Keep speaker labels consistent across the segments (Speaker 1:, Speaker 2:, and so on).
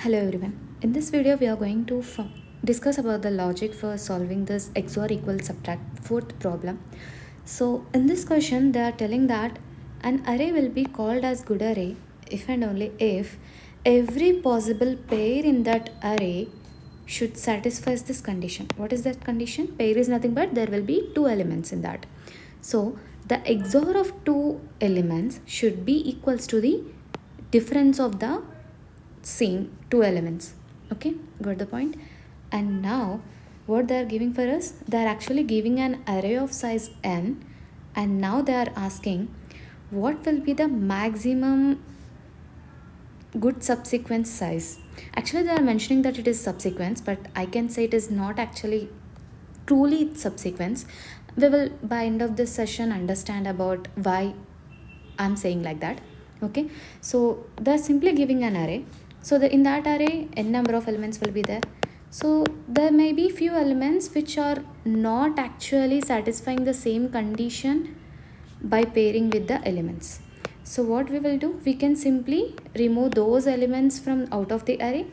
Speaker 1: Hello everyone. In this video we are going to discuss about the logic for solving this XOR equal subtract fourth problem. So in this question they are telling that an array will be called as good array if and only if every possible pair in that array should satisfy this condition. What is that condition? Pair is nothing but there will be two elements in that. So the XOR of two elements should be equals to the difference of the same two elements. Okay, got the point? And now what they are giving for us, they are actually giving an array of size n, and now they are asking what will be the maximum good subsequence size. Actually they are mentioning that it is subsequence, but I can say it is not actually truly subsequence. We will by end of this session understand about why I'm saying like that. Okay, so they're simply giving an array. So in that array n number of elements will be there. So there may be few elements which are not actually satisfying the same condition by pairing with the elements. So what we will do, we can simply remove those elements from out of the array.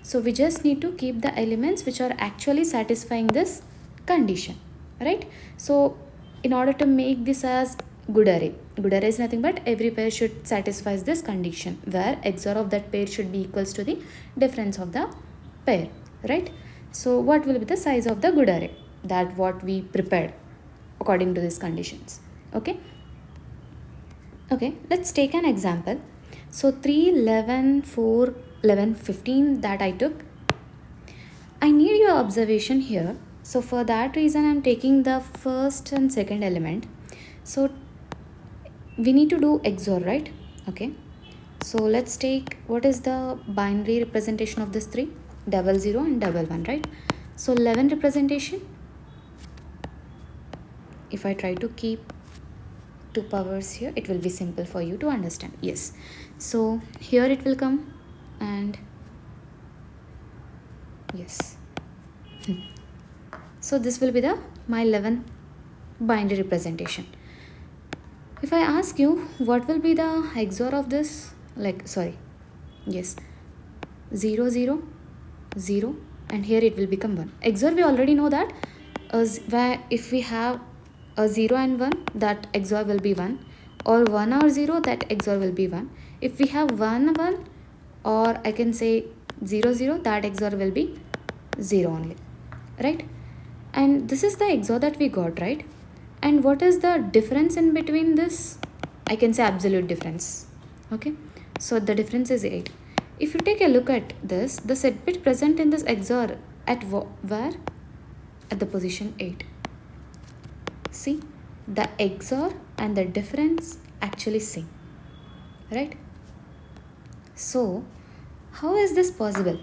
Speaker 1: So we just need to keep the elements which are actually satisfying this condition, right? So in order to make this as good array is nothing but every pair should satisfy this condition where XOR of that pair should be equals to the difference of the pair, right? So what will be the size of the good array? That what we prepared according to these conditions. Okay, let's take an example. So 3, 11, 4, 11, 15 that I took. I need your observation here. So for that reason I'm taking the first and second element. So we need to do XOR, right? Okay, so let's take what is the binary representation of this 3? 00 and 11, right? So 11 representation, if I try to keep two powers here, it will be simple for you to understand. Yes, so here it will come, and yes, so this will be the my 11 binary representation. If I ask you what will be the XOR of this, like sorry, yes, 0 0 0, and here it will become 1. XOR we already know that where if we have a 0 and 1, that XOR will be 1, or 1 or 0, that XOR will be 1. If we have 1 1, or I can say 0 0, that XOR will be 0 only, right? And this is the XOR that we got, right? And what is the difference in between this? I can say absolute difference. Okay, so the difference is 8. If you take a look at this, the set bit present in this XOR at where? At the position 8. See, the XOR and the difference actually same, right? So how is this possible?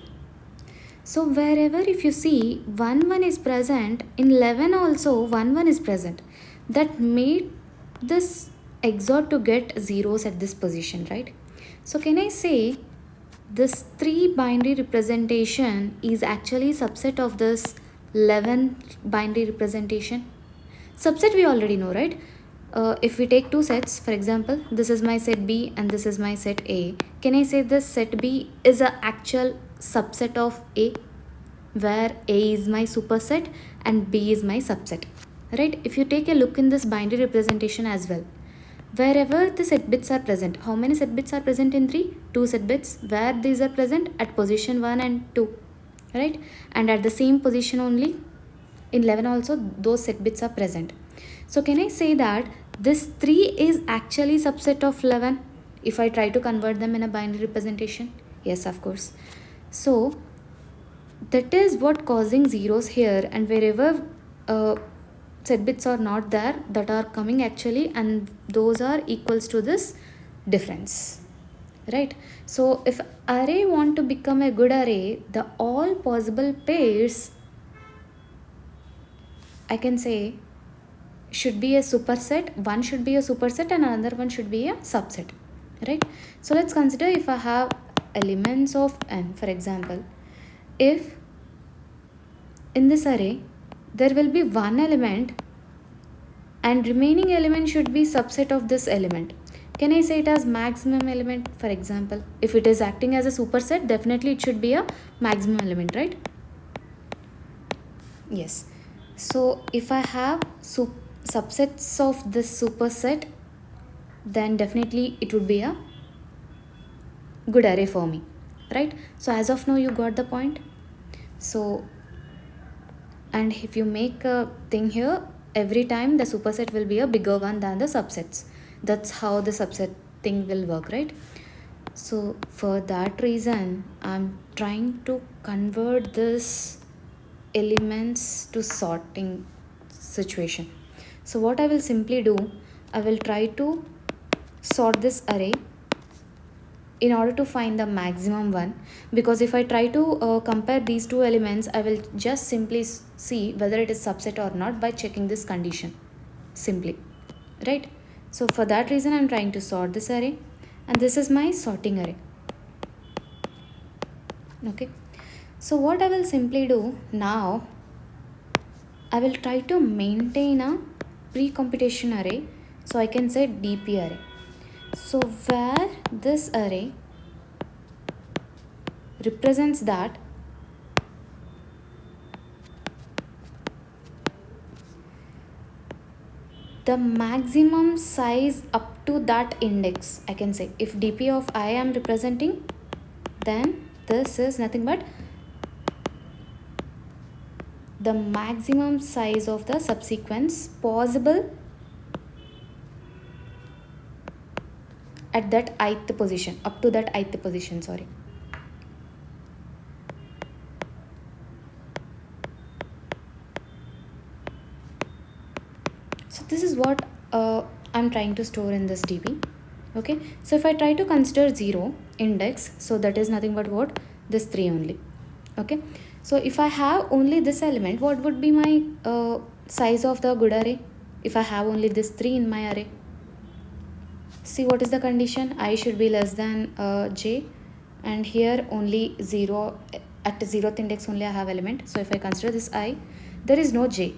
Speaker 1: So wherever if you see 1 1 is present, in 11 also 1 1 is present. That made this XOR to get zeros at this position, right? So can I say this 3 binary representation is actually subset of this 11 binary representation? Subset we already know, right? If we take two sets, for example, this is my set B and this is my set A. Can I say this set B is a actual subset of A, where A is my superset and B is my subset, right? If you take a look in this binary representation as well, wherever the set bits are present, how many set bits are present in 3? 2 set bits. Where these are present? At position 1 and 2, right? And at the same position only in 11 also those set bits are present. So can I say that this 3 is actually subset of 11 if I try to convert them in a binary representation? Yes, of course. So that is what causing zeros here, and wherever set bits are not there, that are coming actually, and those are equals to this difference, right? So if array want to become a good array, the all possible pairs, I can say, should be a superset. One should be a superset and another one should be a subset, right? So let's consider if I have elements of n, for example, if in this array there will be one element and remaining element should be subset of this element, Can I say it as maximum element? For example, if it is acting as a superset, definitely it should be a maximum element, right? Yes. So if I have subsets of this superset, then definitely it would be a good array for me, right? So as of now you got the point. So, and if you make a thing here, every time the superset will be a bigger one than the subsets. That's how the subset thing will work, right? So for that reason, I'm trying to convert this elements to sorting situation. So what I will simply do, I will try to sort this array in order to find the maximum one, because if I try to compare these two elements, I will just simply see whether it is subset or not by checking this condition simply, right? So for that reason I'm trying to sort this array, and this is my sorting array. Okay, so what I will simply do now, I will try to maintain a pre-computation array, so I can say dp array. So where this array represents that the maximum size up to that index, I can say if dp of I am representing, then this is nothing but the maximum size of the subsequence possible at that ith position, up to that ith position, sorry. So this is what I'm trying to store in this db. Okay, so if I try to consider 0 index, so that is nothing but what, this 3 only. Okay, so if I have only this element, what would be my size of the good array? If I have only this 3 in my array, see what is the condition, I should be less than j, and here only 0, at 0th index only I have element. So if I consider this I, there is no j,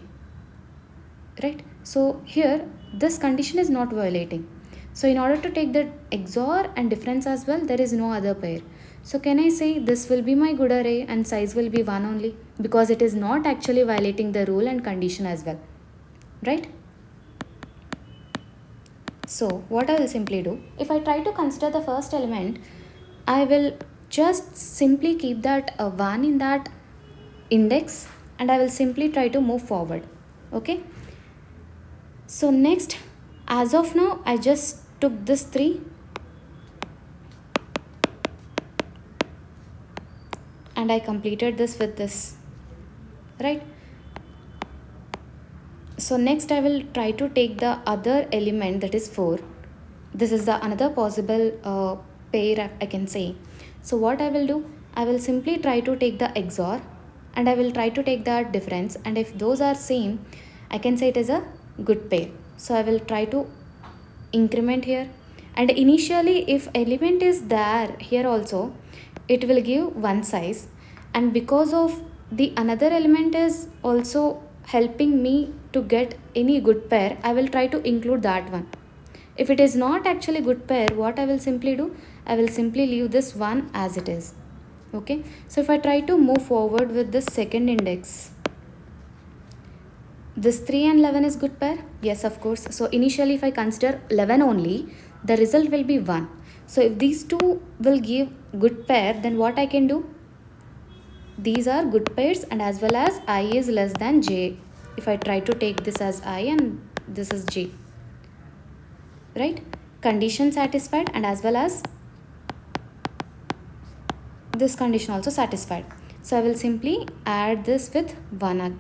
Speaker 1: right? So here this condition is not violating. So in order to take the XOR and difference as well, there is no other pair. So can I say this will be my good array and size will be 1 only, because it is not actually violating the rule and condition as well, right? So what I will simply do, if I try to consider the first element, I will just simply keep that 1 in that index, and I will simply try to move forward. Okay, so next, as of now I just took this 3 and I completed this with this, right? So next I will try to take the other element, that is 4. This is the another possible pair I can say. So what I will do, I will simply try to take the XOR and I will try to take the difference, and if those are same, I can say it is a good pair. So I will try to increment here, and initially if element is there here also, it will give one size, and because of the another element is also helping me to get any good pair, I will try to include that one. If it is not actually good pair, what I will simply do, I will simply leave this one as it is. Okay, so if I try to move forward with this second index, this 3 and 11 is good pair, yes of course. So initially if I consider 11 only, the result will be 1. So if these two will give good pair, then what I can do, these are good pairs, and as well as I is less than j. If I try to take this as I and this is j, right? Condition satisfied, and as well as this condition also satisfied. So I will simply add this with 1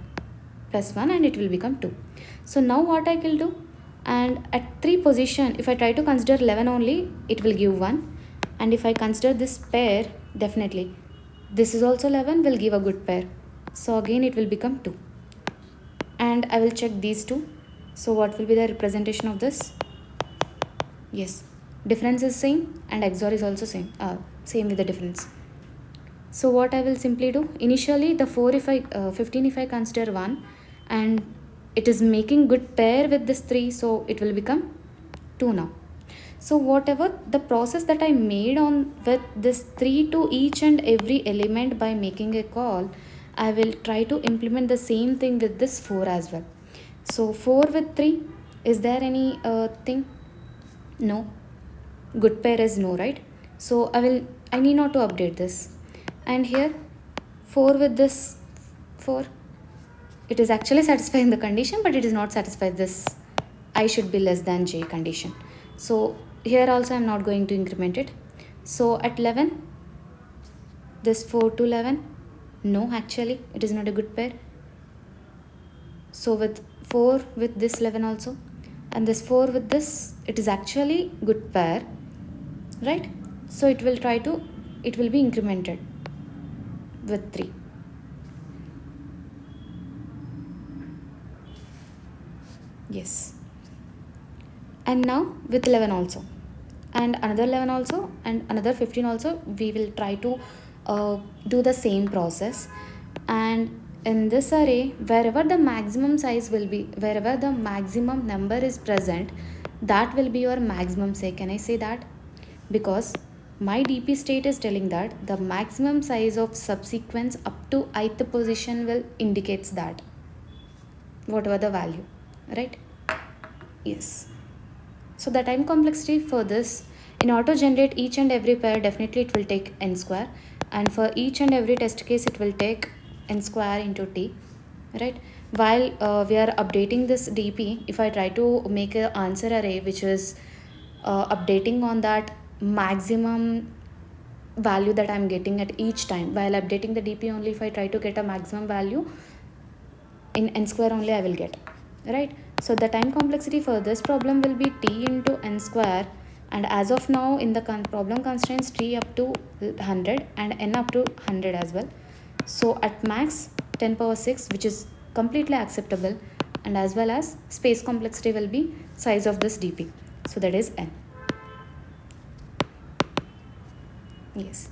Speaker 1: plus 1 and it will become 2. So now what I will do, and at 3 position, if I try to consider 11 only, it will give 1, and if I consider this pair, definitely this is also 11 will give a good pair. So again it will become 2, and I will check these two. So what will be the representation of this? Yes, difference is same and XOR is also same with the difference. So what I will simply do, initially the 15 if I consider 1, and it is making good pair with this 3, so it will become 2 now. So whatever the process that I made on with this 3 to each and every element by making a call, I will try to implement the same thing with this 4 as well. So 4 with 3, is there any thing? No. Good pair is no, right? So I need not to update this. And here 4 with this 4, it is actually satisfying the condition, but it is not satisfied this I should be less than j condition. So here also I'm not going to increment it. So at 11, this 4 to 11, no, actually it is not a good pair. So with 4 with this 11 also, and this 4 with this, it is actually good pair, right? So it will be incremented with 3. Yes. And now with 11 also, and another 11 also, and another 15 also, we will try to do the same process. And in this array, wherever the maximum size will be, wherever the maximum number is present, that will be your maximum say. Can I say that? Because my DP state is telling that the maximum size of subsequence up to ith position will indicates that, whatever the value, right? Yes. So the time complexity for this, in order to generate each and every pair, definitely it will take n square, and for each and every test case it will take n square into t, right? While we are updating this DP, if I try to make an answer array which is updating on that maximum value that I'm getting at each time, while updating the DP only, if I try to get a maximum value in n square only I will get, right? So the time complexity for this problem will be t into n square, and as of now in the problem constraints t up to 100 and n up to 100 as well. So at max 10 power 6, which is completely acceptable, and as well as space complexity will be size of this DP, so that is n. Yes.